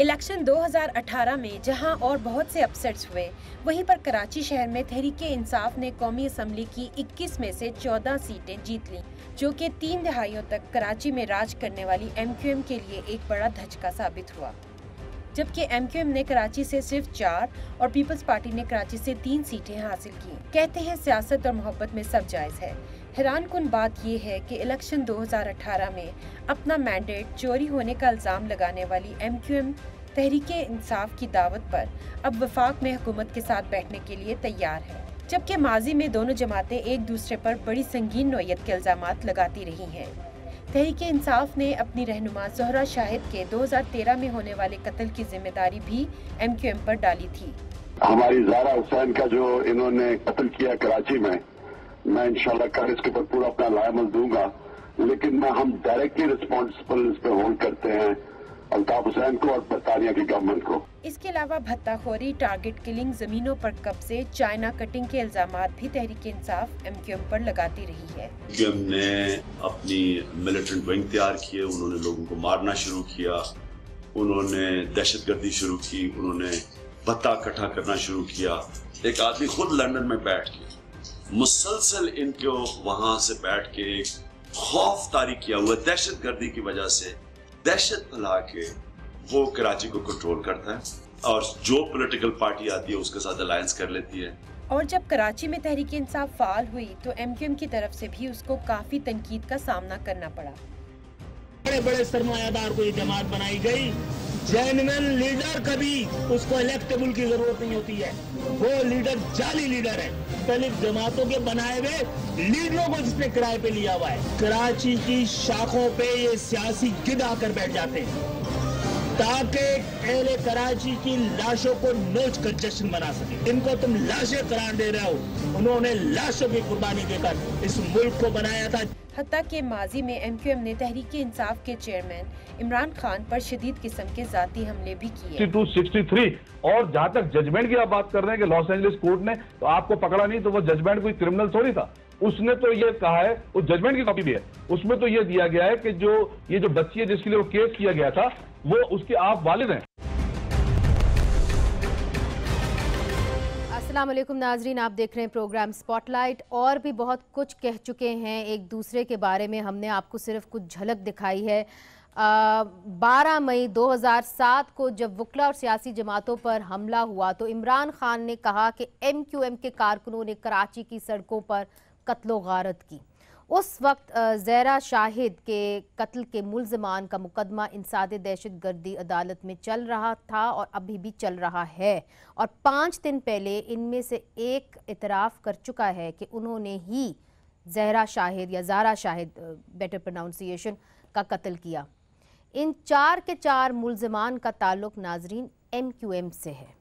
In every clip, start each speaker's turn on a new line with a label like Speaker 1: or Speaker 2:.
Speaker 1: Election 2018 में जहां और बहुत से अपसेट्स हुए, वहीं पर कराची शहर में तहरीक-ए-इंसाफ ने कौमी असम्बली की 21 में से 14 सीटें जीत लीं, जो कि 3 दहाइयों तक कराची में राज करने वाली MQM के लिए एक बड़ा धचका साबित हुआ। जबकि MQM ने कराची से सिर्फ 4 और पीपल्स पार्टी ने कराची से 3 सीटें हासिल की। कहते हैं सियासत और मोहब्बत में सब जायज़ है। हैरानकुन बात यह है कि इलेक्शन 2018 में अपना मैंडेट चोरी होने का इल्ज़ाम लगाने वाली MQM तहरीक-ए-इंसाफ की दावत पर अब वफाक में हुकूमत के साथ बैठने के लिए तैयार है, जबकि माजी में दोनों जमातें एक दूसरे पर बड़ी संगीन नौयत के इल्ज़ामात लगाती रही हैं। तहरीक-ए-इंसाफ ने अपनी रहनुमा ज़ोहरा शाहिद के 2013 में होने वाले कत्ल की जिम्मेदारी भी MQM पर डाली थी।
Speaker 2: हमारी ज़हरा हुसैन का जो इन्होंने कत्ल किया कराची में, मैं इंशाल्लाह कल इसके ऊपर पूरा अपना लायमल दूंगा, लेकिन हम डायरेक्टली रिस्पॉन्सिबल इस पे होल्ड करते हैं अल्ताफ हुसैन को और बरतानिया की गवर्नमेंट को।
Speaker 1: इसके अलावा भत्ताखोरी, टारगेट किलिंग, जमीनों पर कब्जे, चाइना कटिंग के इल्जामात भी तहरीक-ए-इंसाफ MQM पर लगाती रही है।
Speaker 3: MQM ने अपनी मिलिटेंट विंग तैयार किए, उन्होंने लोगों को मारना शुरू किया, उन्होंने दहशतगर्दी शुरू की, उन्होंने भत्ता इकट्ठा करना शुरू किया। एक आदमी खुद लंदन में बैठ के मुसलसल इनको वहां से बैठ के खौफ तारी किया हुआ दहशतगर्दी की वजह से दहशत फैला के वो कराची को कंट्रोल करता है और जो पॉलिटिकल पार्टी आती है उसके साथ अलायंस कर लेती है।
Speaker 1: और जब कराची में तहरीक-ए-इंसाफ फाल हुई तो MQM की तरफ से भी उसको काफी तनकीद का सामना करना पड़ा।
Speaker 4: बड़े बड़े सरमायादार को ये जमात बनाई गई, जेन्युइन लीडर कभी उसको इलेक्टेबल की जरूरत नहीं होती है, वो लीडर जाली लीडर है। पहले जमातों के बनाए हुए लीडरों को जिसने किराए पे लिया हुआ है। कराची की शाखों पे ये सियासी गिद्ध आकर बैठ जाते हैं ताकि अहले कराची की लाशों को नोच कर जश्न मना सके। इनको तुम लाशें करार दे रहे हो, उन्होंने लाशों की कुर्बानी देकर इस मुल्क को बनाया था।
Speaker 1: हत्ता के माजी में MQM ने तहरीक-ए-इंसाफ के चेयरमैन इमरान खान पर शदीद किस्म के जाती हमले भी किए।
Speaker 5: 6263 और जहाँ तक जजमेंट की आप बात कर रहे हैं कि लॉस एंजलिस कोर्ट ने तो आपको पकड़ा नहीं, तो वो जजमेंट कोई क्रिमिनल थोड़ी था। उसने तो ये कहा है, उस जजमेंट की कॉपी भी है, उसमें तो ये दिया गया है कि ये जो बच्ची है जिसके लिए वो केस किया गया था वो उसके आप वालिद हैं।
Speaker 6: अस्सलाम वालेकुम नाजरीन, आप देख रहे हैं प्रोग्राम स्पॉटलाइट। और भी बहुत कुछ कह चुके हैं एक दूसरे के बारे में, हमने आपको सिर्फ कुछ झलक दिखाई है। 12 मई 2007 को जब वकला और सियासी जमातों पर हमला हुआ तो इमरान खान ने कहा कि MQM के कारकुनों ने कराची की सड़कों पर कत्लो गारत की। उस वक्त ज़हरा शाहिद के कत्ल के मुल्ज़मान का मुकदमा इंसाद दहशतगर्दी अदालत में चल रहा था और अभी भी चल रहा है। और 5 दिन पहले इनमें से एक इतराफ़ कर चुका है कि उन्होंने ही ज़हरा शाहिद या ज़ारा शाहिद, बेटर प्रोनाउंसिएशन, का कत्ल किया। इन 4 के 4 मुल्ज़मान का ताल्लुक़ नाजरीन MQM से है।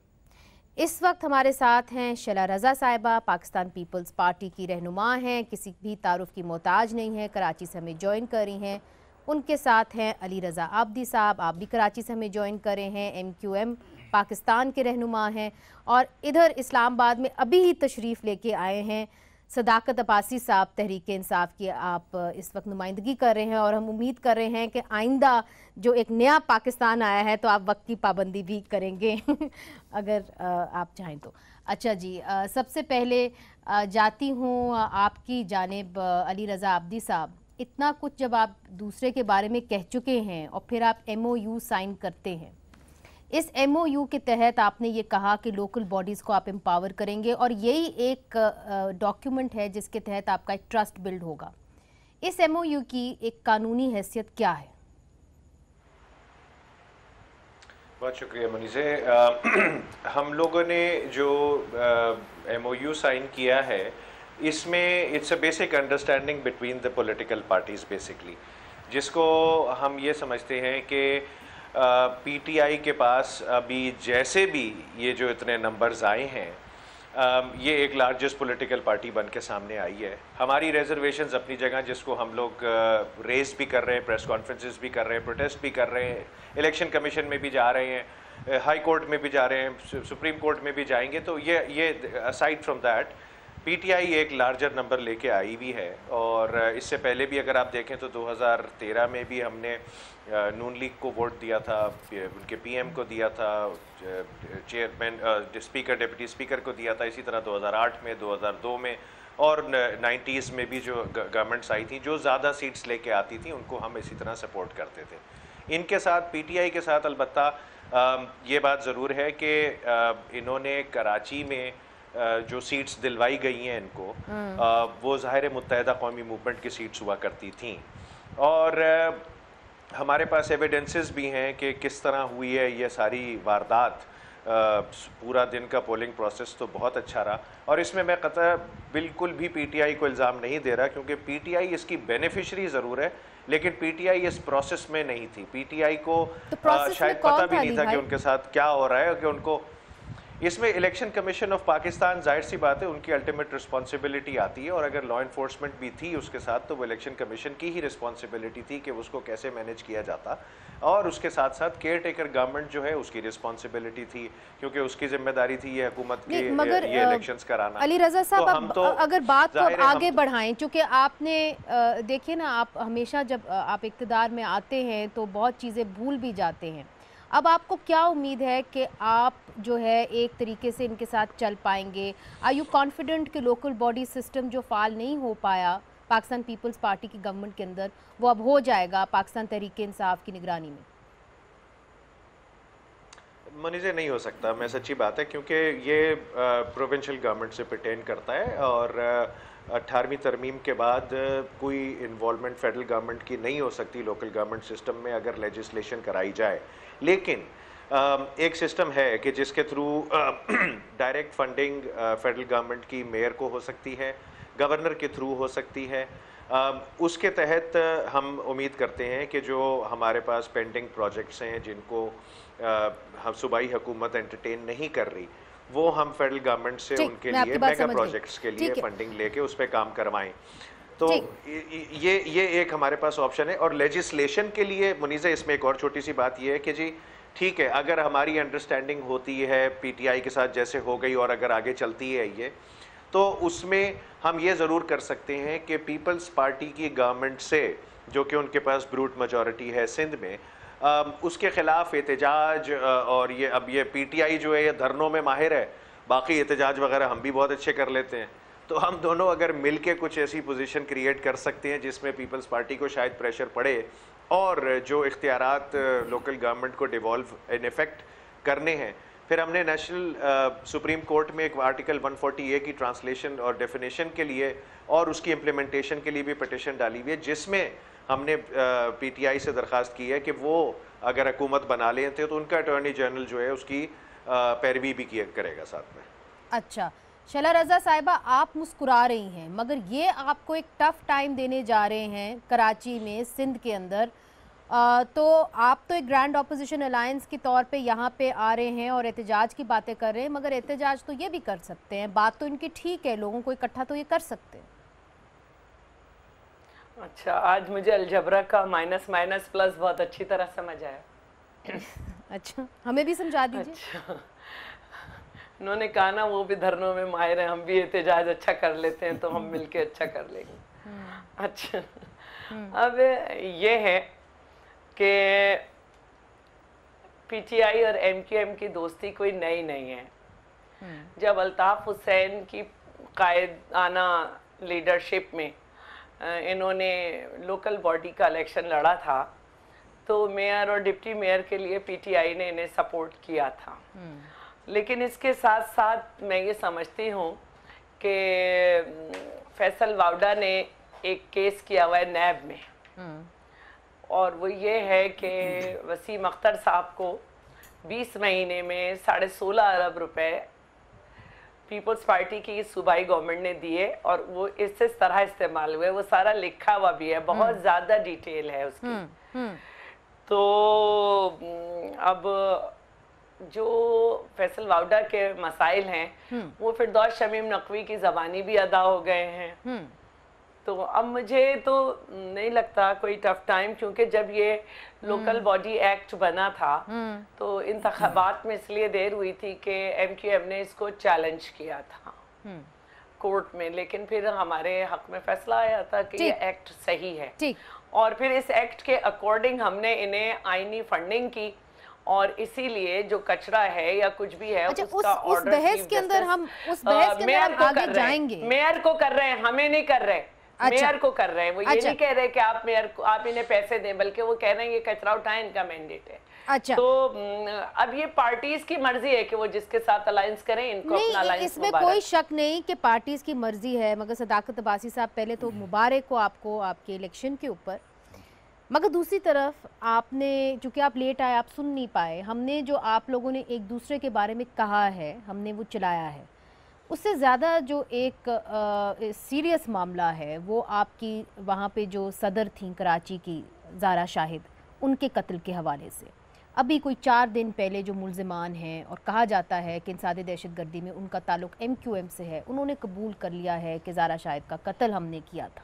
Speaker 6: इस वक्त हमारे साथ हैं शला रज़ा साहिबा, पाकिस्तान पीपल्स पार्टी की रहनुमा हैं, किसी भी तारुफ की मोहताज नहीं है, कराची से हमें ज्वाइन कर रही हैं। उनके साथ हैं अली रज़ा आब्दी साहब, आप भी कराची से हमें ज्वाइन कर रहे हैं, MQM पाकिस्तान के रहनुमा हैं। और इधर इस्लामाबाद में अभी ही तशरीफ़ लेके आए हैं सदाकत अब्बासी साहब, तहरीक-ए-इंसाफ की आप इस वक्त नुमाइंदगी कर रहे हैं। और हम उम्मीद कर रहे हैं कि आइंदा जो एक नया पाकिस्तान आया है तो आप वक्त की पाबंदी भी करेंगे अगर आप चाहें तो। अच्छा जी, सबसे पहले जाती हूँ आपकी जानिब अली रज़ा आब्दी साहब। इतना कुछ जब आप दूसरे के बारे में कह चुके हैं और फिर आप MOU साइन करते हैं, इस MOU के तहत आपने ये कहा कि लोकल बॉडीज़ को आप एम्पावर करेंगे और यही एक डॉक्यूमेंट है जिसके तहत आपका एक ट्रस्ट बिल्ड होगा। इस MOU की एक कानूनी हैसियत क्या है?
Speaker 7: बहुत शुक्रिया मुनीसे। हम लोगों ने जो MOU साइन किया है इसमें it's a basic understanding between the political parties basically, जिसको हम ये समझते हैं कि PTI के पास अभी जैसे भी ये जो इतने नंबर्स आए हैं, ये एक लार्जेस्ट पॉलिटिकल पार्टी बन के सामने आई है। हमारी रिजर्वेशंस अपनी जगह, जिसको हम लोग रेज भी कर रहे हैं, प्रेस कॉन्फ्रेंसेस भी कर रहे हैं, प्रोटेस्ट भी कर रहे हैं, इलेक्शन कमीशन में भी जा रहे हैं, हाई कोर्ट में भी जा रहे हैं, सुप्रीम कोर्ट में भी जाएंगे। तो ये असाइड फ्रॉम दैट पीटीआई एक लार्जर नंबर लेके आई भी है। और इससे पहले भी अगर आप देखें तो 2013 में भी हमने नून लीग को वोट दिया था, उनके पीएम को दिया था, चेयरमैन स्पीकर डिप्टी स्पीकर को दिया था। इसी तरह 2008 में, 2002 में और 90s में भी जो गवर्नमेंट्स आई थी जो ज़्यादा सीट्स लेके आती थी उनको हम इसी तरह सपोर्ट करते थे। इनके साथ पीटीआई के साथ अलबत्ता ये बात ज़रूर है कि इन्होंने कराची में जो सीट्स दिलवाई गई हैं इनको, वो ज़ाहिर मुत्तहिदा कौमी मूवमेंट की सीट्स हुआ करती थीं। और हमारे पास एविडेंसेस भी हैं कि किस तरह हुई है ये सारी वारदात। पूरा दिन का पोलिंग प्रोसेस तो बहुत अच्छा रहा और इसमें मैं कतई बिल्कुल भी पीटीआई को इल्ज़ाम नहीं दे रहा, क्योंकि पीटीआई इसकी बेनिफिशरी ज़रूर है लेकिन पीटीआई इस प्रोसेस में नहीं थी। पीटीआई को शायद पता भी नहीं था कि उनके साथ क्या हो रहा है, कि उनको इसमें इलेक्शन कमीशन ऑफ पाकिस्तान, जाहिर सी बात है उनकी अल्टीमेट रिस्पॉन्सिबिलिटी आती है और अगर लॉ इन्फोर्समेंट भी थी उसके साथ तो वो इलेक्शन कमीशन की ही रिस्पॉन्सिबिलिटी थी कि उसको कैसे मैनेज किया जाता, और उसके साथ साथ केयर टेकर गवर्नमेंट जो है उसकी रिस्पॉन्सिबिलिटी थी क्योंकि उसकी जिम्मेदारी थी ये हुकूमत के ये इलेक्शंस कराना।
Speaker 6: अली रजा साहब, अगर बात को आगे बढ़ाएं, चूँकि आपने देखिए ना, आप हमेशा जब आप इक़्तिदार में आते हैं तो बहुत चीज़ें भूल भी जाते हैं। अब आपको क्या उम्मीद है कि आप जो है एक तरीके से इनके साथ चल पाएंगे? आर यू कॉन्फिडेंट कि लोकल बॉडी सिस्टम जो फ़ाल नहीं हो पाया पाकिस्तान पीपल्स पार्टी की गवर्नमेंट के अंदर, वो अब हो जाएगा पाकिस्तान तहरीक इंसाफ की निगरानी में?
Speaker 7: मनीज़े नहीं हो सकता, मैं सच्ची बात है, क्योंकि ये प्रोविंशियल गवर्नमेंट से परटेन करता है और 18वीं तरमीम के बाद कोई इन्वॉल्वमेंट फेडरल गवर्नमेंट की नहीं हो सकती लोकल गवर्नमेंट सिस्टम में अगर लेजिस्लेशन कराई जाए। लेकिन एक सिस्टम है कि जिसके through direct funding federal government की मेयर को हो सकती है, गवर्नर के थ्रू हो सकती है। उसके तहत हम उम्मीद करते हैं कि जो हमारे पास पेंडिंग प्रोजेक्ट्स हैं जिनको हम सूबाई हुकूमत एंटरटेन नहीं कर रही, वो हम फेडरल गवर्नमेंट से उनके लिए मेगा प्रोजेक्ट्स के लिए फंडिंग लेके उस पर काम करवाएं। तो ये एक हमारे पास ऑप्शन है। और लेजिस्लेशन के लिए मुनीज़ा इसमें एक और छोटी सी बात ये है कि जी ठीक है, अगर हमारी अंडरस्टैंडिंग होती है पीटीआई के साथ जैसे हो गई और अगर आगे चलती है ये, तो उसमें हम ये ज़रूर कर सकते हैं कि पीपल्स पार्टी की गवर्नमेंट से, जो कि उनके पास ब्रूट मेजॉरिटी है सिंध में, उसके ख़िलाफ़ एहतजाज, और ये अब ये पीटीआई जो है ये धरनों में माहिर है, बाकी एहतजाज वगैरह हम भी बहुत अच्छे कर लेते हैं, तो हम दोनों अगर मिल के कुछ ऐसी पोजीशन क्रिएट कर सकते हैं जिसमें पीपल्स पार्टी को शायद प्रेशर पड़े और जो इख्तियारात लोकल गवर्नमेंट को डिवॉल्व इन इफेक्ट करने हैं। फिर हमने नेशनल सुप्रीम कोर्ट में एक आर्टिकल 140A की ट्रांसलेशन और डेफिनेशन के लिए और उसकी इम्प्लीमेंटेशन के लिए भी पटिशन डाली हुई है, जिसमें हमने पीटीआई से दरख्वास्त की है कि वो अगर हुकूमत बना लेते तो उनका अटॉर्नी जनरल जो है उसकी पैरवी भी करेगा साथ में।
Speaker 6: अच्छा शैला रज़ा साहिबा, आप मुस्कुरा रही हैं मगर ये आपको एक टफ़ टाइम देने जा रहे हैं कराची में, सिंध के अंदर। तो आप तो एक ग्रैंड ऑपोजिशन अलायंस के तौर पे यहाँ पे आ रहे हैं और एहतजाज की बातें कर रहे हैं, मगर एहतजाज तो ये भी कर सकते हैं, बात तो इनकी ठीक है, लोगों को इकट्ठा तो ये कर सकते हैं।
Speaker 8: अच्छा, आज मुझे अलजबरा का माइनस माइनस प्लस बहुत अच्छी तरह समझ आया।
Speaker 6: अच्छा, हमें भी समझा दीजिए।
Speaker 8: अच्छा, उन्होंने कहा ना वो भी धरनों में माहिर हैं, हम भी एहतजाज अच्छा कर लेते हैं तो हम मिलके अच्छा कर लेंगे। अच्छा, अब ये है कि पीटीआई और एमक्यूएम की दोस्ती कोई नई नहीं है। जब अल्ताफ हुसैन की कायदाना लीडरशिप में इन्होंने लोकल बॉडी का इलेक्शन लड़ा था तो मेयर और डिप्टी मेयर के लिए पीटीआई ने इन्हें सपोर्ट किया था। लेकिन इसके साथ साथ मैं ये समझती हूँ कि फैसल वावडा ने एक केस किया हुआ है नैब में, और वो ये है कि वसीम अख्तर साहब को 20 महीने में 16.5 अरब रुपए पीपल्स पार्टी की सूबाई गवर्नमेंट ने दिए और वो इस तरह इस्तेमाल हुए, वो सारा लिखा हुआ भी है, बहुत ज़्यादा डिटेल है उसकी। तो अब जो फैसल वावडा के मसाइल हैं वो फिर दौर शमीम नकवी की ज़बानी भी अदा हो गए हैं। तो अब मुझे तो नहीं लगता कोई टफ टाइम, क्योंकि जब ये लोकल बॉडी एक्ट बना था तो इंतखाबात में इसलिए देर हुई थी कि एमक्यूएम ने इसको चैलेंज किया था कोर्ट में, लेकिन फिर हमारे हक में फैसला आया था कि ये एक्ट सही है।
Speaker 6: ठीक।
Speaker 8: और फिर इस एक्ट के अकॉर्डिंग हमने इन्हें आईनी फंडिंग की, और इसीलिए जो कचरा है या कुछ भी है उसका
Speaker 6: उस बहस के अंदर हम आगे जाएंगे।
Speaker 8: मेयर को कर रहे हैं, हमें नहीं कर रहे। मेयर को कर रहे हैं, वो ये नहीं कह रहे कि आप मेयर को, आप इन्हें पैसे दें, बल्कि वो कह रहे हैं ये कचरा उठाएं, इनका मैंडेट है।
Speaker 6: अच्छा,
Speaker 8: तो अब ये पार्टीज की मर्जी है कि वो जिसके साथ अलायंस करें, इनको अपना अलायंस।
Speaker 6: इसमें कोई शक नहीं कि पार्टीज की मर्जी है, मगर सदाकत अब्बासी साहब पहले तो मुबारक हो आपको आपके इलेक्शन के ऊपर, मगर दूसरी तरफ आपने, चूंकि आप लेट आए, आप सुन नहीं पाए, हमने जो आप लोगों ने एक दूसरे के बारे में कहा है, हमने वो चलाया है। उससे ज़्यादा जो एक सीरियस मामला है वो आपकी वहाँ पे जो सदर थी कराची की ज़ारा शाहिद, उनके कत्ल के हवाले से अभी कोई 4 दिन पहले जो मुल्ज़िमान हैं और कहा जाता है कि इंसादी दहशतगर्दी में उनका ताल्लुक़ MQM से है, उन्होंने कबूल कर लिया है कि ज़ारा शाहिद का कत्ल हमने किया था।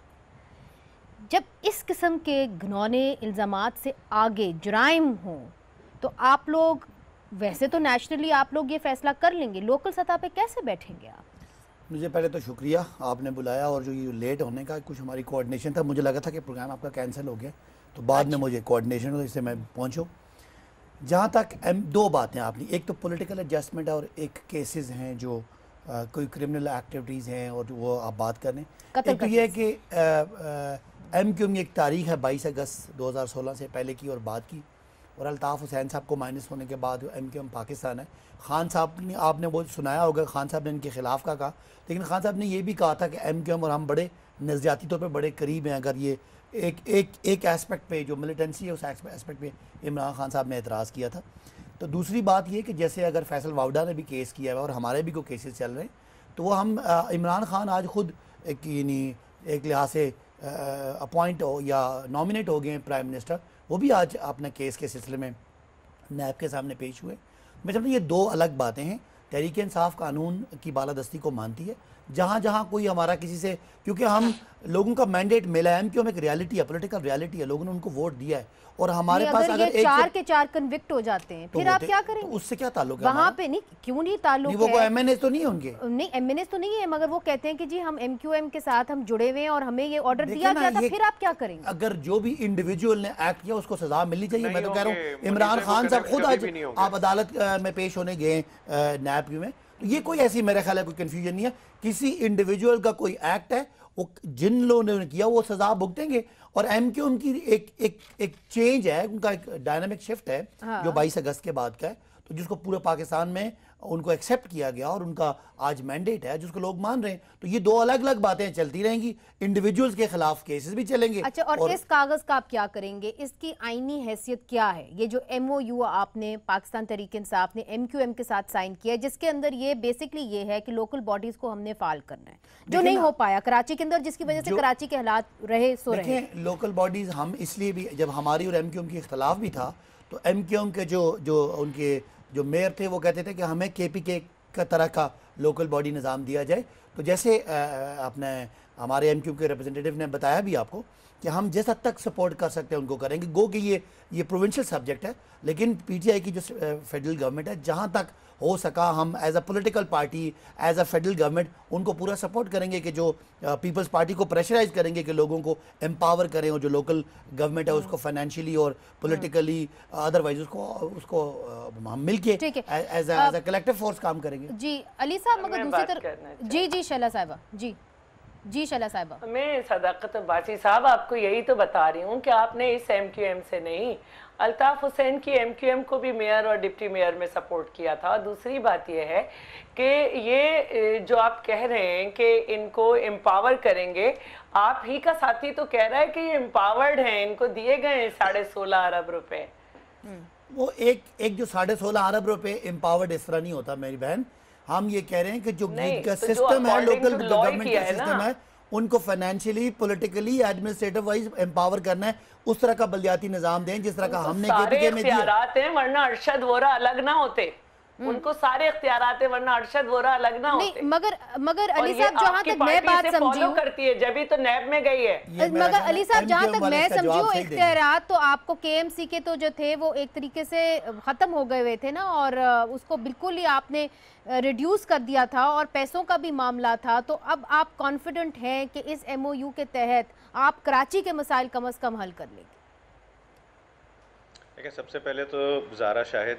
Speaker 6: जब इस किस्म के घिनौने इल्ज़ामात से आगे जुराइम हों तो आप लोग, वैसे तो नेशनली आप लोग ये फैसला कर लेंगे, लोकल सतह पे कैसे बैठेंगे आप?
Speaker 9: मुझे पहले तो शुक्रिया आपने बुलाया, और जो ये लेट होने का कुछ हमारी कोऑर्डिनेशन था, मुझे लगा था कि प्रोग्राम आपका कैंसिल हो गया, तो बाद में मुझे कोऑर्डिनेशन हो, इससे मैं पहुँचूँ। जहाँ तक 2 बातें आपने, एक तो पॉलिटिकल एडजस्टमेंट है और एक केसेस हैं जो कोई क्रिमिनल एक्टिविटीज़ हैं और वो आप बात कर लें। एक तो ये है कि MQM की एक तारीख है 22 अगस्त 2016 से पहले की और बाद की, और अल्ताफ़ हुसैन साहब को माइनस होने के बाद MQM पाकिस्तान है। खान साहब ने, आपने वो सुनाया होगा, खान साहब ने इनके ख़िलाफ़ का कहा, लेकिन खान साहब ने ये भी कहा था कि MQM और हम बड़े नज़रियाती तौर पे बड़े करीब हैं। अगर ये एक एस्पेक्ट पे जो मिलिटेंसी है उस एस्पेक्ट पे इमरान खान साहब ने एतराज़ किया था। तो दूसरी बात ये कि जैसे अगर फैसल वावडा ने भी केस किया है और हमारे भी कोई केसेस चल रहे हैं, तो वो हम इमरान खान आज खुद एक लिहाज से अपॉइंट हो या नॉमिनेट हो गए प्राइम मिनिस्टर, वो भी आज अपने केस के सिलसिले में नैब के सामने पेश हुए। मैं समझता हूँ ये 2 अलग बातें हैं। तहरीक इंसाफ कानून की बालादस्ती को मानती है, जहाँ जहाँ कोई हमारा किसी से, क्योंकि हम लोगों का मैंडेट मिला है, क्यों एक रियलिटी है, पॉलिटिकल रियलिटी है, लोगों ने उनको वोट दिया है, और हमारे पास अगर
Speaker 6: ये 4 के 4 कन्विक्ट हो जाते हैं तो फिर आप क्या करेंगे?
Speaker 9: तो उससे क्या ताल्लुक है
Speaker 6: वहाँ पे? नहीं, क्यों नहीं ताल्लुक है?
Speaker 9: वो MNS तो नहीं है उनके,
Speaker 6: नहीं MNS तो नहीं है, मगर वो कहते हैं कि जी हम MQM के साथ हम जुड़े हुए हैं और हमें ये ऑर्डर दिया गया था, फिर आप क्या करेंगे?
Speaker 9: अगर जो भी इंडिविजुअल ने एक्ट किया उसको सजा मिलनी चाहिए। मैं तो कह रहा हूँ इमरान खान साहब खुद आज आप अदालत में पेश होने गए नैब में, तो ये कोई ऐसी मेरा ख्याल है कोई कंफ्यूजन नहीं है। किसी इंडिविजुअल का कोई एक्ट है, वो जिन लोगों ने किया वो सजा भुगतेंगे, और MQM की एक चेंज है, उनका एक डायनामिक शिफ्ट है जो 22 अगस्त के बाद का है, तो जिसको पूरे पाकिस्तान में उनको एक्सेप्ट किया गया और उनका आज मैंडेट है जिसको लोग मान रहे हैं। तो ये 2 अलग अलग बातें चलती रहेंगी, इंडिविजुअल्स के खिलाफ केसेस भी चलेंगे।
Speaker 6: अच्छा, और इस कागज का आप क्या करेंगे? इसकी आईनी हैसियत क्या है? ये जो MOU आपने पाकिस्तान तहरीक इंसाफ ने MQM के साथ साइन किया है, जिसके अंदर ये बेसिकली ये है कि लोकल बॉडीज को हमने फाल करना है, जो नहीं हो पाया कराची के अंदर, जिसकी वजह से कराची के हालात रहे सो रहे।
Speaker 9: लोकल बॉडीज हम इसलिए भी, जब हमारी और MQM की इख्तलाफ भी था, तो MQM के जो उनके जो मेयर थे वो कहते थे कि हमें KPK का तरह का लोकल बॉडी निज़ाम दिया जाए। तो जैसे अपने हमारे MQM के रिप्रेजेंटेटिव ने बताया भी आपको कि हम जिस हद तक सपोर्ट कर सकते हैं उनको करेंगे। गो कि ये प्रोविंशियल सब्जेक्ट है, लेकिन PTI की जो फेडरल गवर्नमेंट है, जहाँ तक हो सका हम as a political party, as a federal government उनको पूरा सपोर्ट करेंगे कि जो पीपल्स पार्टी को प्रेशराइज करेंगे कि लोगों को एम्पावर करें, और जो लोकल गवर्नमेंट है उसको फाइनेंशियली और पॉलिटिकली अदरवाइज उसको हम मिलके एज अ कलेक्टिव फोर्स काम करेंगे।
Speaker 6: जी अली साहब, मगर दूसरी तरफ जी शैला साहिबा, जी शैला साहिबा,
Speaker 8: मैं सदाकत अब्बासी साहब आपको यही तो बता रही हूँ कि आपने इस MQM से नहीं, अल्ताफ हुसैन की MQM को भी मेयर और डिप्टी मेयर में सपोर्ट किया था। दूसरी बात यह है कि ये जो आप कह रहे हैं कि इनको एम्पावर करेंगे, आप ही का साथी तो कह रहा है कि ये एम्पावर्ड हैं, इनको दिए गए 16.5 अरब रुपए।
Speaker 9: वो एक जो 16.5 अरब रुपए एम्पावर्ड इस तरह नहीं होता मेरी बहन। हम ये कह रहे हैं कि जो सिस्टम है, लोकल गवर्नमेंट का सिस्टम है, उनको financially, politically, administrative wise empower करना है, उस तरह का बलदियाती निजाम दें जिस तरह का हमने KPK में दिया।
Speaker 8: हैं, वरना अरशद वोरा अलग ना होते। उनको सारे इख्तियारात है, वरना अरशद वोरा अलग ना होते।
Speaker 6: मगर अली साहब जहाँ तक मैं बात समझी हूँ
Speaker 8: करती है, जब ही तो नैब में गई है।
Speaker 6: मगर अली साहब जहाँ तक मैं समझी हूँ, इख्तियारात तो आपको KMC के तो जो थे वो एक तरीके से खत्म हो गए हुए थे ना, और उसको बिल्कुल ही आपने रिड्यूस कर दिया था और पैसों का भी मामला था। तो अब आप कॉन्फिडेंट हैं कि इस MOU के तहत आप कराची के मसाइल कम अज़ कम हल कर लेंगे?
Speaker 7: देखिए, सबसे पहले तो ज़ारा शाहिद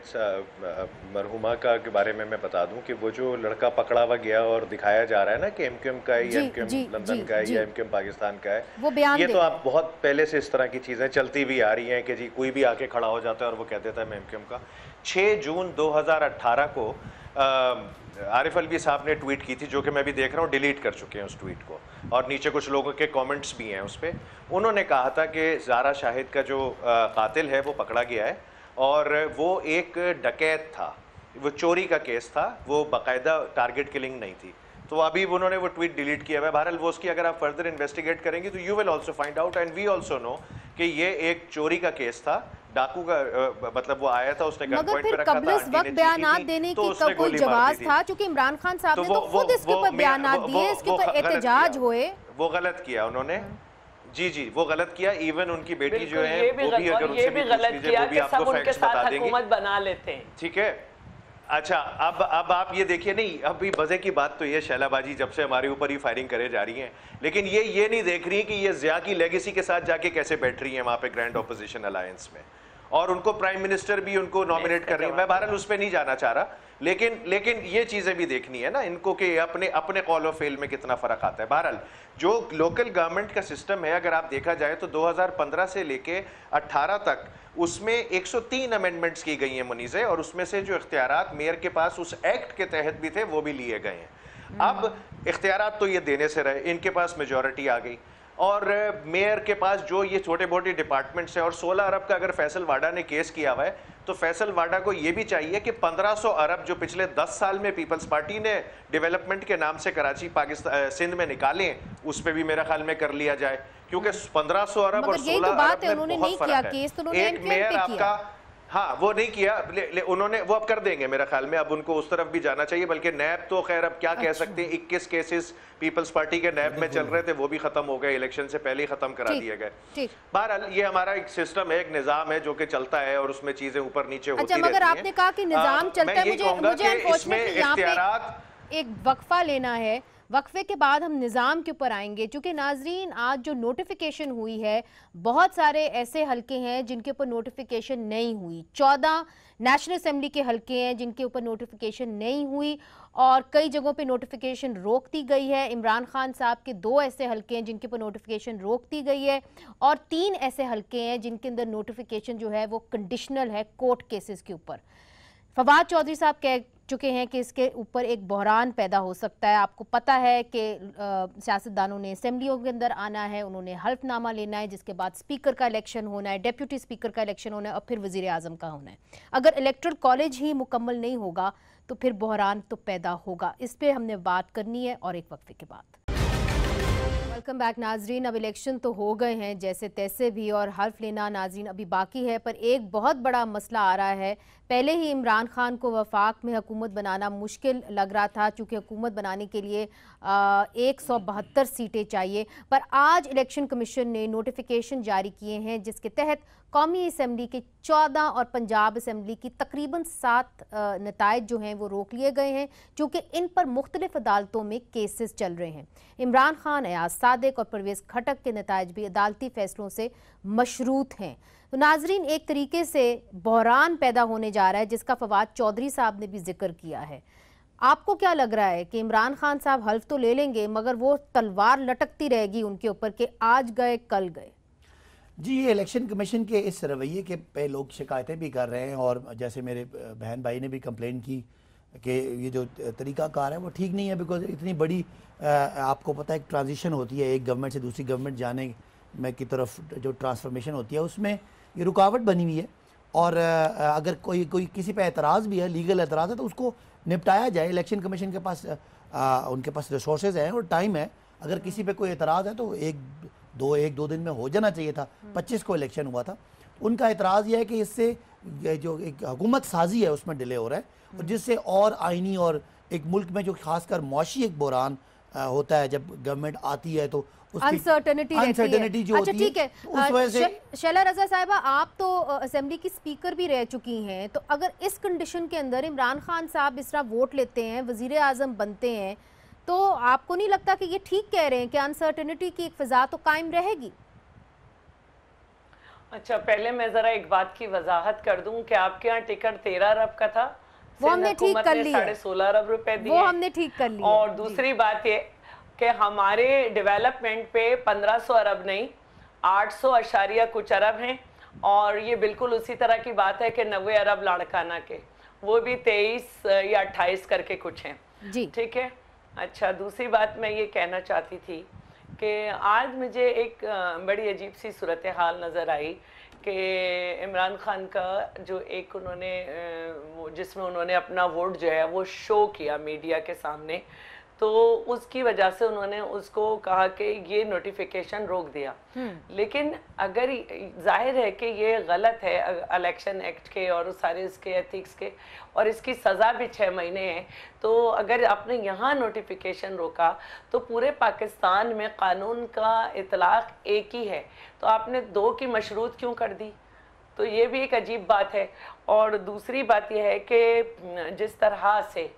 Speaker 7: मरहुमा का के बारे में मैं बता दूं कि वो जो लड़का पकड़ा हुआ गया और दिखाया जा रहा है ना कि MQM का है, MQM लंदन का है या MQM पाकिस्तान का है, वो बयान ये तो आप बहुत पहले से इस तरह की चीज़ें चलती भी आ रही हैं कि जी कोई भी आके खड़ा हो जाता है और वो कह देता है मैं MQM का। 6 जून 2018 को आरिफ अलवी साहब ने ट्वीट की थी, जो कि मैं भी देख रहा हूँ डिलीट कर चुके हैं उस ट्वीट को, और नीचे कुछ लोगों के कमेंट्स भी हैं उस पर। उन्होंने कहा था कि ज़ारा शाहिद का जो कातिल है वो पकड़ा गया है और वो एक डकैत था, वो चोरी का केस था, वो बाकायदा टारगेट किलिंग नहीं थी। तो अभी उन्होंने वो ट्वीट डिलीट किया हुआ है। बहरहाल वो उसकी अगर आप फर्दर इन्वेस्टिगेट करेंगे तो you will also find out and we also know कि ये एक चोरी का केस था, डाकू का मतलब वो आया था, उसने गन पॉइंट पे रखा था,
Speaker 6: वक्त बयानात देने की का कोई जवाब था, क्योंकि इमरान खान साहब ने तो खुद इसके ऊपर बयानात दिए, इसके ऊपर एहतजाज हुए।
Speaker 7: वो गलत किया उन्होंने, जी वो गलत किया। इवन उनकी बेटी जो है वो भी अगर उनसे भी गलत किया कि सब उनके साथ हुकूमत बना लेते हैं, ठीक है। अच्छा, अब आप ये देखिए, नहीं अभी मजे की बात तो ये शैलाबाजी जब से हमारे ऊपर ही फायरिंग करे जा रही हैं, लेकिन ये नहीं देख रही कि ये जिया की लेगेसी के साथ जाके कैसे बैठ रही हैं वहां पे ग्रैंड ऑपोजिशन अलायंस में, और उनको प्राइम मिनिस्टर भी उनको नॉमिनेट कर रही है। मैं बहरहाल उस पर नहीं जाना चाह रहा, लेकिन ये चीजें भी देखनी है ना इनको कि अपने कॉल ऑफ फेल में कितना फर्क आता है। बहरहाल जो लोकल गवर्नमेंट का सिस्टम है, अगर आप देखा जाए तो 2015 से लेके 18 तक उसमें 103 अमेंडमेंट्स की गई हैं मुनीज़े, और उसमें से जो इख्तियारात मेयर के पास उस एक्ट के तहत भी थे वो भी लिए गए हैं। अब इख्तियारात तो ये देने से रहे, इनके पास मेजॉरिटी आ गई और मेयर के पास जो ये छोटे मोटे डिपार्टमेंट्स हैं, और 16 अरब का अगर फैसल वाडा ने केस किया हुआ है तो फैसल वाडा को ये भी चाहिए कि 1500 अरब जो पिछले 10 साल में पीपल्स पार्टी ने डेवलपमेंट के नाम से कराची पाकिस्तान सिंध में निकाले, उस पर भी मेरा ख्याल में कर लिया जाए, क्योंकि 1500 अरब और 16 अरब में बहुत फर्क है। एक मेयर आपका, हाँ वो नहीं किया उन्होंने, वो अब कर देंगे मेरा ख्याल में, अब उनको उस तरफ भी जाना चाहिए। बल्कि नैब तो खैर अब क्या कह सकते हैं, 21 केसेस पीपल्स पार्टी के नैब में चल रहे थे, वो भी खत्म हो गए, इलेक्शन से पहले ही खत्म करा दिए गए। बहरहाल ये हमारा एक सिस्टम है, एक निजाम है जो कि चलता है और उसमें चीजें ऊपर नीचे होती रहती हैं।
Speaker 6: मगर आपने कहा कि निजाम चलता है, मुझे अनफॉर्चुनेटली यहाँ पे एक वक्फा लेना है, वक्फे के बाद हम निज़ाम के ऊपर आएंगे। क्योंकि नाजरीन, आज जो नोटिफिकेशन हुई है, बहुत सारे ऐसे हलके हैं जिनके ऊपर नोटिफिकेशन नहीं हुई, 14 नेशनल असेंबली के हलके हैं जिनके ऊपर नोटिफिकेशन नहीं हुई, और कई जगहों पे नोटिफिकेशन रोक दी गई है। इमरान खान साहब के 2 ऐसे हलके हैं जिनके ऊपर नोटिफिकेशन रोक दी गई है, और 3 ऐसे हलके हैं जिनके अंदर नोटिफिकेशन जो है वो कंडीशनल है कोर्ट केसेस के ऊपर। फवाद चौधरी साहब कह चुके हैं कि इसके ऊपर एक बहरान पैदा हो सकता है। आपको पता है कि सियासतदानों ने असेंबलियों के अंदर आना है, उन्होंने हल्फनामा लेना है, जिसके बाद स्पीकर का इलेक्शन होना है, डेप्यूटी स्पीकर का इलेक्शन होना है, और फिर वज़ीर आज़म का होना है। अगर इलेक्टोरल कॉलेज ही मुकम्मल नहीं होगा तो फिर बहरान तो पैदा होगा। इस पर हमने बात करनी है और एक वक्फे के बाद। वेलकम बैक नाजरीन। अब इलेक्शन तो हो गए हैं जैसे तैसे भी, और हल्फ लेना नाजरीन अभी बाकी है, पर एक बहुत बड़ा मसला आ रहा है। पहले ही इमरान खान को वफाक में हुकूमत बनाना मुश्किल लग रहा था, क्योंकि हुकूमत बनाने के लिए 172 सीटें चाहिए, पर आज इलेक्शन कमीशन ने नोटिफिकेशन जारी किए हैं जिसके तहत कौमी असम्बली के 14 और पंजाब असम्बली की तकरीबन 7 नताइज जो हैं वो रोक लिए गए हैं, क्योंकि इन पर मुख्तलिफ अदालतों में केसेस चल रहे हैं। इमरान खान, अयाज सादिक और परवेज़ खटक के नताइज भी अदालती फैसलों से मशरूत हैं। तो नाजरीन, एक तरीके से बहरान पैदा होने जा रहा है, जिसका फवाद चौधरी साहब ने भी जिक्र किया है। आपको क्या लग रहा है कि इमरान खान साहब हल्फ तो ले लेंगे, मगर वो तलवार लटकती रहेगी उनके ऊपर कि आज गए कल गए?
Speaker 9: जी, ये इलेक्शन कमीशन के इस रवैये के पे लोग शिकायतें भी कर रहे हैं, और जैसे मेरे बहन भाई ने भी कंप्लेन की कि ये जो तरीक़ाकार है वो ठीक नहीं है, बिकॉज इतनी बड़ी आपको पता है एक ट्रांजिशन होती है एक गवर्नमेंट से दूसरी गवर्नमेंट जाने में की तरफ, जो ट्रांसफॉर्मेशन होती है उसमें ये रुकावट बनी हुई है। और अगर कोई किसी पे एतराज़ भी है, लीगल एतराज़ है, तो उसको निपटाया जाए। इलेक्शन कमीशन के पास उनके पास रिसोर्सेज हैं और टाइम है। अगर किसी पे कोई एतराज़ है तो एक दो दिन में हो जाना चाहिए था। 25 को इलेक्शन हुआ था, उनका एतराज़ यह है कि इससे जो एक हुकूमत साजी है उसमें डिले हो रहा है, और जिससे और आइनी और एक मुल्क में जो खासकर मुआशी एक बहरान होता है जब गवर्नमेंट आती है तो
Speaker 6: अनसर्टेनिटी
Speaker 9: जो
Speaker 6: अच्छा, ठीक है।
Speaker 9: उस वजह से
Speaker 6: शैला रजा साहिबा, आप तो असेंबली की स्पीकर भी रह चुकी हैं, तो अगर इस कंडीशन के अंदर इमरान खान साहब इस तरह वोट लेते हैं, वजीर आजम बनते हैं, तो आपको नहीं लगता कि ये ठीक कह रहे हैं कि अनसर्टेनिटी की एक फिजा तो कायम रहेगी?
Speaker 8: अच्छा, पहले मैं जरा एक बात की वजाहत कर दूं कि आपके यहाँ टिकट 13 अरब का था,
Speaker 6: वो हमने ठीक कर लिया,
Speaker 8: 16.5 अरब रुपए दिए,
Speaker 6: वो हमने ठीक कर लिया।
Speaker 8: और दूसरी बात ये कि हमारे डेवलपमेंट पे 1500 अरब नहीं 800 कुछ अरब हैं, और ये बिल्कुल उसी तरह की बात है कि 90 अरब लाड़काना के, वो भी 23 या 28 करके कुछ हैं
Speaker 6: जी,
Speaker 8: ठीक है। अच्छा, दूसरी बात मैं ये कहना चाहती थी कि आज मुझे एक बड़ी अजीब सी सूरत हाल नज़र आई कि इमरान खान का जो एक उन्होंने जिसमें उन्होंने अपना वोट जो है वो शो किया मीडिया के सामने, तो उसकी वजह से उन्होंने उसको कहा कि ये नोटिफिकेशन रोक दिया। लेकिन अगर जाहिर है कि ये गलत है इलेक्शन एक्ट के और सारे इसके एथिक्स के, और इसकी सज़ा भी 6 महीने है, तो अगर आपने यहाँ नोटिफिकेशन रोका तो पूरे पाकिस्तान में कानून का इतलाक़ एक ही है, तो आपने 2 की मशरूत क्यों कर दी? तो ये भी एक अजीब बात है। और दूसरी बात यह है कि जिस तरह से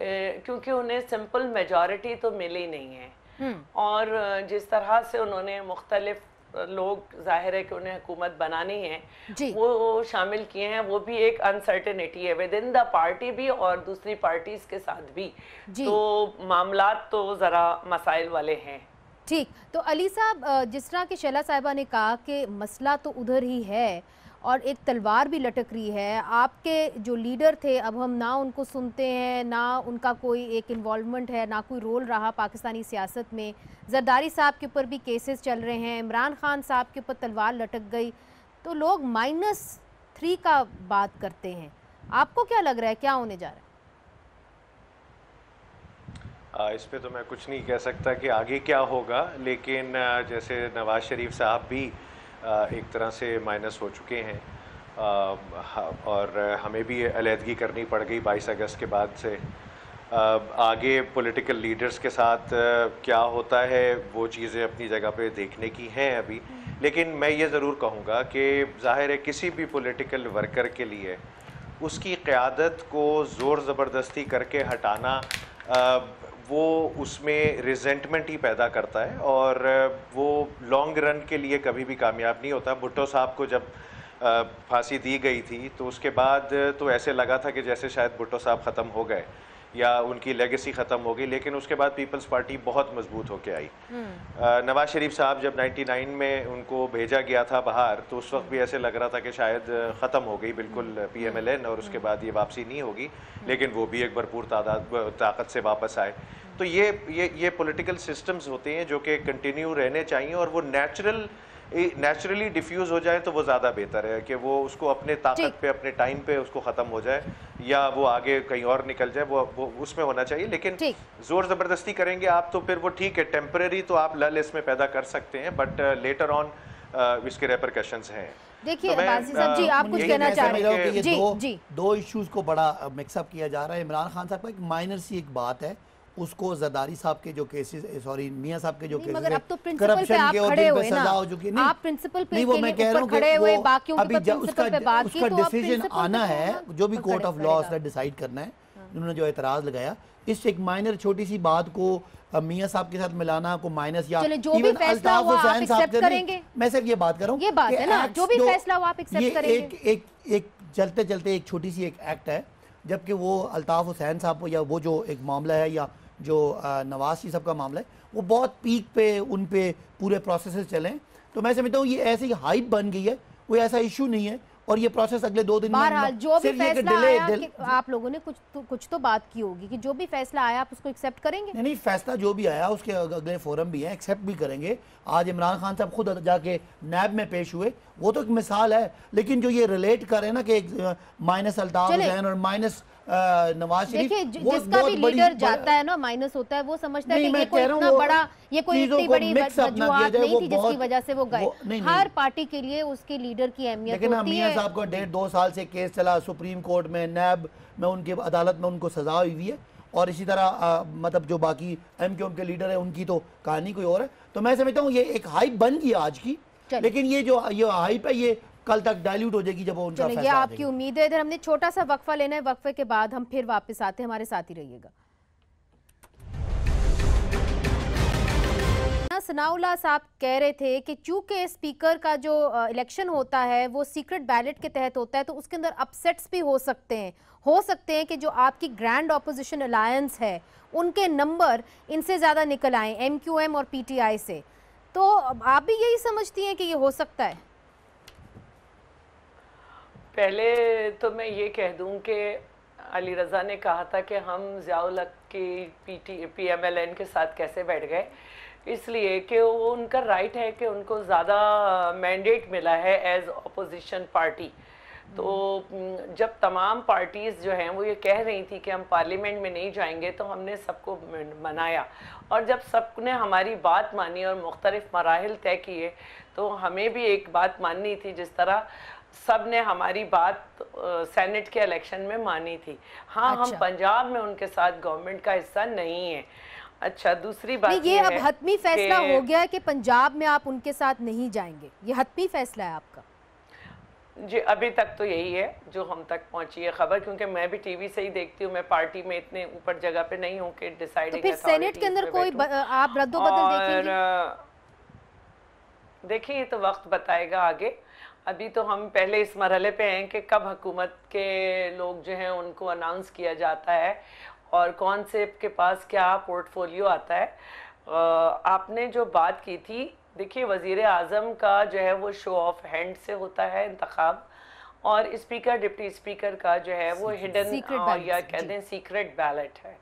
Speaker 8: क्योंकि उन्हें सिंपल मेजॉरिटी तो मिली नहीं है, और जिस तरह से उन्होंने मुख्तलिफ लोग, जाहिर है कि उन्हें हुकूमत बनानी है, वो शामिल किए हैं, वो भी एक अनसर्टेनिटी है विद इन द पार्टी भी और दूसरी पार्टीज के साथ भी, तो मामलात तो ज़रा मसाइल वाले हैं।
Speaker 6: ठीक, तो अली साहब, जिस तरह के शैला साहिबा ने कहा कि मसला तो उधर ही है और एक तलवार भी लटक रही है, आपके जो लीडर थे अब हम ना उनको सुनते हैं, ना उनका कोई एक इन्वॉल्वमेंट है, ना कोई रोल रहा पाकिस्तानी सियासत में, जरदारी साहब के ऊपर भी केसेस चल रहे हैं, इमरान खान साहब के ऊपर तलवार लटक गई, तो लोग -3 का बात करते हैं। आपको क्या लग रहा है क्या होने जा रहा है?
Speaker 7: इस पे तो मैं कुछ नहीं कह सकता कि आगे क्या होगा, लेकिन जैसे नवाज शरीफ साहब भी एक तरह से माइनस हो चुके हैं, और हमें भी अलहदगी करनी पड़ गई 22 अगस्त के बाद से। आगे पॉलिटिकल लीडर्स के साथ क्या होता है वो चीज़ें अपनी जगह पे देखने की हैं अभी, लेकिन मैं ये ज़रूर कहूँगा कि ज़ाहिर है किसी भी पॉलिटिकल वर्कर के लिए उसकी क़यादत को ज़ोर ज़बरदस्ती करके हटाना वो उसमें रिजेंटमेंट ही पैदा करता है, और वो लॉन्ग रन के लिए कभी भी कामयाब नहीं होता। भुट्टो साहब को जब फांसी दी गई थी तो उसके बाद तो ऐसे लगा था कि जैसे शायद भुट्टो साहब ख़त्म हो गए या उनकी लेगेसी ख़त्म हो गई, लेकिन उसके बाद पीपल्स पार्टी बहुत मजबूत होके आई। नवाज शरीफ साहब जब 99 में उनको भेजा गया था बाहर, तो उस वक्त भी ऐसे लग रहा था कि शायद ख़त्म हो गई बिल्कुल PMLN, और उसके बाद ये वापसी नहीं होगी, लेकिन वो भी एक भरपूर ताकत से वापस आए। तो ये पॉलिटिकल सिस्टम्स होते हैं जो कि कंटिन्यू रहने चाहिए, और वो नेचुरली डिफ्यूज़ हो जाए तो वो ज़्यादा बेहतर है कि वो उसको अपने ताकत पे अपने टाइम पे उसको ख़त्म हो जाए, या वो आगे कहीं और निकल जाए, वो उसमें होना चाहिए। लेकिन ज़ोर ज़बरदस्ती करेंगे आप तो फिर वो ठीक है, टेम्परेरी तो आप लल इसमें पैदा कर सकते हैं, बट लेटर ऑन इसके रेपरकशंस हैं।
Speaker 6: देखिए बाजी साहब जी, आप कुछ कहना चाह रहे हैं?
Speaker 9: जी, दो इश्यूज को बड़ा मिक्सअप किया जा रहा है। इमरान खान साहब का एक माइनर सी एक बात है, उसको जरदारी साहब के जो केसेस, सॉरी मियां साहब के जो केसेस
Speaker 6: है, करप्शन के और जिन पे सजा हो चुकी है, आप प्रिंसिपल पे
Speaker 9: वो मैं कह रहा हूं कि वो
Speaker 6: बाकियों
Speaker 9: अभी उसका डिसीजन आना है, जो भी कोर्ट ऑफ लॉ ने डिसाइड करना है। उन्होंने जो एतराज लगाया, इस एक माइनर छोटी सी बात को मियां साहब के साथ मिलाना को माइनस, या
Speaker 6: इवन अल्ताफ हुसैन साहब करेंगे,
Speaker 9: मैं सिर्फ ये बात कर रहा हूं,
Speaker 6: ये बात है ना, जो भी फैसला वो आप एक्सेप्ट करेंगे।
Speaker 9: एक चलते चलते एक छोटी सी एक एक्ट है, जबकि वो अल्ताफ हुसैन साहब या वो जो एक मामला है, या जो नवाज शरीफ साहब का मामला है, वो बहुत पीक पे उन पे पूरे प्रोसेस चले, तो मैं समझता हूँ ये ऐसी हाइप बन गई है, कोई ऐसा इशू नहीं है, और ये प्रोसेस अगले 2 दिन
Speaker 6: में जो भी फैसला आया, आप लोगों ने कुछ तो बात की होगी कि जो भी फैसला आया आप उसको एक्सेप्ट करेंगे?
Speaker 9: नहीं, फैसला जो भी आया उसके अगले फोरम भी है, एक्सेप्ट भी करेंगे। आज इमरान खान साहब खुद जाके नैब में पेश हुए, वो तो एक मिसाल है, लेकिन जो ये रिलेट कर रहे हैं ना कि माइनस अल्ताफ हुसैन और माइनस नवाज शरीफ,
Speaker 6: जिसका भी लीडर जाता है ना माइनस होता है, वो समझता है कि ये कोई इतना बड़ा, ये कोई इतनी बड़ी वजूहत नहीं थी जिसकी वजह से वो गए। हर पार्टी के लिए उसके लीडर की अहमियत होती है।
Speaker 9: लेकिन मियां साहब को 1.5-2 साल से केस चला सुप्रीम कोर्ट में, नैब में, उनकी अदालत में उनको सजा हुई है, और इसी तरह मतलब जो बाकी एमक्यूएम के लीडर है उनकी तो कहानी कोई और है। तो मैं समझता हूँ ये एक हाइप बन गई आज की, लेकिन ये जो ये हाइप है ये कल तक डाइल्यूट हो जाएगी जब वो उनका फैसला आ जाएगा।
Speaker 6: आपकी उम्मीद है। इधर हमने छोटा सा वक्फा लेना है, वक्फे के बाद हम फिर वापस आते हैं, हमारे साथ ही रहिएगा। सनाउल्लाह साहब कह रहे थे कि चूंकि स्पीकर का जो इलेक्शन होता है वो सीक्रेट बैलेट के तहत होता है, तो उसके अंदर अपसेट्स भी हो सकते हैं कि जो आपकी ग्रैंड ऑपोजिशन अलायंस है उनके नंबर इनसे ज़्यादा निकल आए, एमक्यूएम और पीटीआई से। तो आप भी यही समझती हैं कि ये हो सकता है?
Speaker 8: पहले तो मैं ये कह दूं कि अली रज़ा ने कहा था कि हम ज़ियाउल हक की PMLN के साथ कैसे बैठ गए, इसलिए कि वो उनका राइट है कि उनको ज़्यादा मैंडेट मिला है एज अपोजिशन पार्टी। तो जब तमाम पार्टीज़ जो हैं वो ये कह रही थी कि हम पार्लियामेंट में नहीं जाएंगे, तो हमने सबको मनाया, और जब सबने हमारी बात मानी और मुख्तलिफ मराहिल तय किए, तो हमें भी एक बात माननी थी जिस तरह सब ने हमारी बात सेनेट के इलेक्शन में मानी थी। हाँ, हम पंजाब में उनके साथ गवर्नमेंट का हिस्सा नहीं है। अच्छा, दूसरी बात
Speaker 6: ये अब हतमी फैसला हो गया है कि पंजाब में आप उनके साथ नहीं जाएंगे, ये हतमी फैसला है आपका?
Speaker 8: जी, अभी तक तो यही है जो हम तक पहुंची है खबर, क्योंकि मैं भी टीवी से ही देखती हूँ, मैं पार्टी में इतने ऊपर जगह पे नहीं हूँ कि डिसाइडिंग।
Speaker 6: तो फिर सेनेट के अंदर कोई आप रद्दोबदल देखेंगे?
Speaker 8: देखिए, ये तो वक्त बताएगा आगे। अभी तो हम पहले इस मरहले पे हैं कि कब हुकूमत के लोग जो हैं उनको अनाउंस किया जाता है और कौन से के पास क्या पोर्टफोलियो आता है। आपने जो बात की थी, देखिए वज़ीर आज़म का जो है वो शो ऑफ हैंड से होता है इंतखाब, और स्पीकर डिप्टी स्पीकर का जो है वो हिडन या कहते हैं सीक्रेट बैलेट है।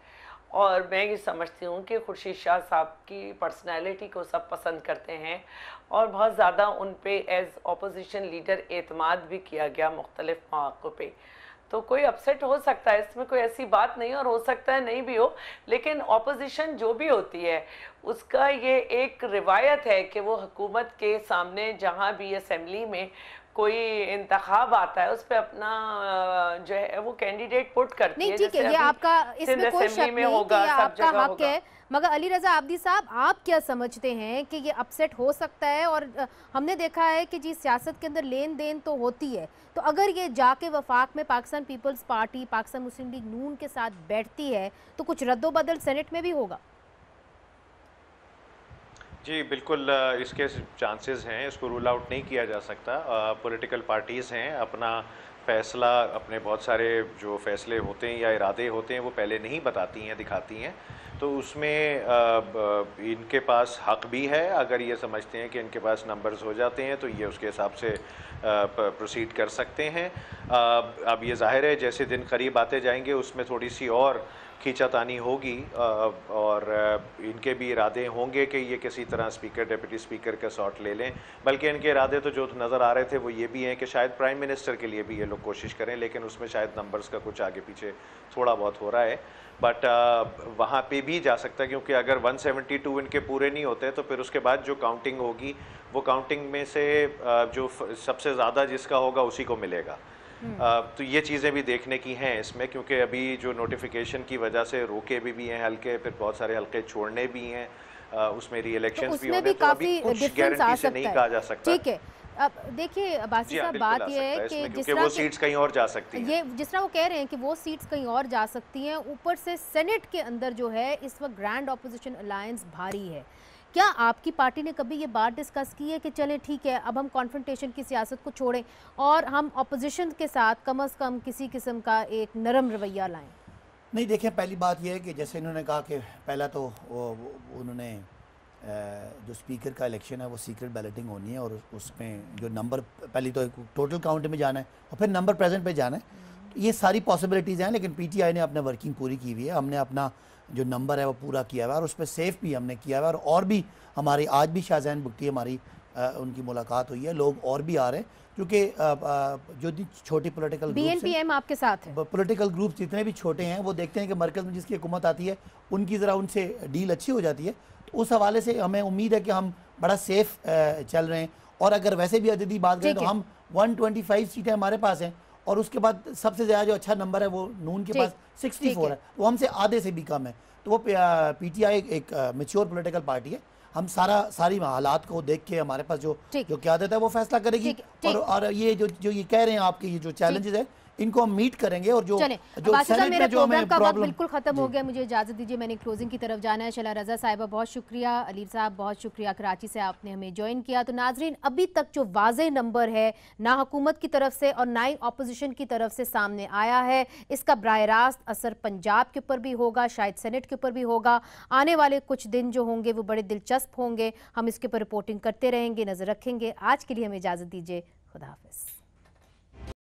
Speaker 8: और मैं ये समझती हूँ कि खुर्शीद शाह साहब की पर्सनैलिटी को सब पसंद करते हैं, और बहुत ज़्यादा उन पे एज अपोजिशन लीडर एतमाद भी किया गया मुख्तलिफ मौक़ों पे। तो कोई अपसेट हो सकता है, इसमें कोई ऐसी बात नहीं, और हो सकता है नहीं भी हो, लेकिन अपोजिशन जो भी होती है उसका ये एक रिवायत है कि वो हुकूमत के सामने जहाँ भी असेंबली में कोई इंतखाब आता है उस पर अपना जो है वो कैंडिडेट पुट करती है।
Speaker 6: ठीक है, ये आपका इसमें कोई शक नहीं कि ये आपका हक है, मगर अली रज़ा आब्दी साहब, आप क्या समझते हैं कि ये अपसेट हो सकता है? और हमने देखा है कि जी सियासत के अंदर लेन देन तो होती है, तो अगर ये जाके वफाक में पाकिस्तान पीपल्स पार्टी, पाकिस्तान मुस्लिम लीग नून के साथ बैठती है, तो कुछ रद्दोबदल सेनेट में भी होगा?
Speaker 7: जी बिल्कुल, इसके चांसेस हैं, इसको रूल आउट नहीं किया जा सकता। पॉलिटिकल पार्टीज़ हैं, अपना फ़ैसला, अपने बहुत सारे जो फ़ैसले होते हैं या इरादे होते हैं वो पहले नहीं बताती हैं, दिखाती हैं, तो उसमें इनके पास हक भी है। अगर ये समझते हैं कि इनके पास नंबर्स हो जाते हैं तो ये उसके हिसाब से प्रोसीड कर सकते हैं। अब ये ज़ाहिर है जैसे दिन करीब आते जाएंगे उसमें थोड़ी सी और खींचातानी होगी, और इनके भी इरादे होंगे कि ये किसी तरह स्पीकर, डिप्टी स्पीकर का शॉट ले लें। बल्कि इनके इरादे तो जो नज़र आ रहे थे वो ये भी हैं कि शायद प्राइम मिनिस्टर के लिए भी ये लोग कोशिश करें, लेकिन उसमें शायद नंबर्स का कुछ आगे पीछे थोड़ा बहुत हो रहा है। बट वहाँ पे भी जा सकता है, क्योंकि अगर 172 इनके पूरे नहीं होते तो फिर उसके बाद जो काउंटिंग होगी वो काउंटिंग में से जो सबसे ज़्यादा जिसका होगा उसी को मिलेगा। तो ये चीज़ें भी देखने की हैं इसमें, क्योंकि अभी जो नोटिफिकेशन की वजह से रोके भी हैं हल्के, फिर बहुत सारे हल्के छोड़ने भी हैं, उसमें री इलेक्शंस भी होने, तो अभी कुछ गारंटी से नहीं कहा जा सकता।
Speaker 6: ठीक है, अब देखिए बासी साहब, बात ये है कि
Speaker 7: जिस तरह वो सीट्स कहीं और जा सकती हैं,
Speaker 6: ये जिस तरह वो कह रहे हैं कि वो सीट्स कहीं और जा सकती हैं, ऊपर से सेनेट के अंदर जो है इस वक्त ग्रैंड ऑपोजिशन अलायंस भारी है। क्या आपकी पार्टी ने कभी ये बात डिस्कस की है कि चलें ठीक है, अब हम कॉन्फ्रंटेशन की सियासत को छोड़ें और हम अपोजिशन के साथ कम से कम किसी किस्म का एक नरम रवैया लाएं?
Speaker 9: नहीं, देखें, पहली बात यह है कि जैसे इन्होंने कहा कि पहला तो उन्होंने जो स्पीकर का इलेक्शन है वो सीक्रेट बैलेटिंग होनी है, और उसमें जो नंबर पहले तो टोटल काउंट में जाना है और फिर नंबर प्रेजेंट पे जाना है। ये सारी पॉसिबिलिटीज़ हैं, लेकिन पीटीआई ने अपने वर्किंग पूरी की हुई है। हमने अपना जो नंबर है वो पूरा किया हुआ है और उस पर सेफ भी हमने किया हुआ है, और भी हमारी आज भी शाहजहान भुट्टी हमारी उनकी मुलाकात हुई है। लोग और भी आ रहे हैं क्योंकि जो छोटी पॉलिटिकल
Speaker 6: BNPM आपके साथ है,
Speaker 9: पॉलिटिकल ग्रुप जितने भी छोटे हैं वो देखते हैं कि मरकज़ में जिसकी हुकूमत आती है उनकी ज़रा उनसे डील अच्छी हो जाती है, तो उस हवाले से हमें उम्मीद है कि हम बड़ा सेफ चल रहे हैं। और अगर वैसे भी अददी बात करें तो हम 125 सीटें हमारे पास हैं और उसके बाद सबसे ज़्यादा जो अच्छा नंबर है वो नून के पास 64 है, वो हमसे आधे से भी कम है। तो वो PTI एक मैच्योर पॉलिटिकल पार्टी है। हम सारी हालात को देख के हमारे पास जो क़यादत है वो फैसला करेगी। और ये जो ये कह रहे हैं आपके ये जो चैलेंजेस है इनको हम मीट करेंगे। और जो
Speaker 6: सेनेट में जो हमें प्रॉब्लम बिल्कुल खत्म हो गया, मुझे इजाजत दीजिए, मैंने क्लोजिंग की तरफ जाना है। शला रजा साहिबा बहुत शुक्रिया, अली साहब बहुत शुक्रिया, कराची से आपने हमें ज्वाइन किया। तो नाजरीन, अभी तक जो वाज़ेह नंबर है ना हुकूमत की तरफ से और ना ही अपोजिशन की तरफ से सामने आया है, इसका बराह रास्त असर पंजाब के ऊपर भी होगा, शायद सेनेट के ऊपर भी होगा। आने वाले कुछ दिन जो होंगे वो बड़े दिलचस्प होंगे, हम इसके ऊपर रिपोर्टिंग करते रहेंगे, नजर रखेंगे। आज के लिए हमें इजाजत दीजिए, खुदा हाफिज।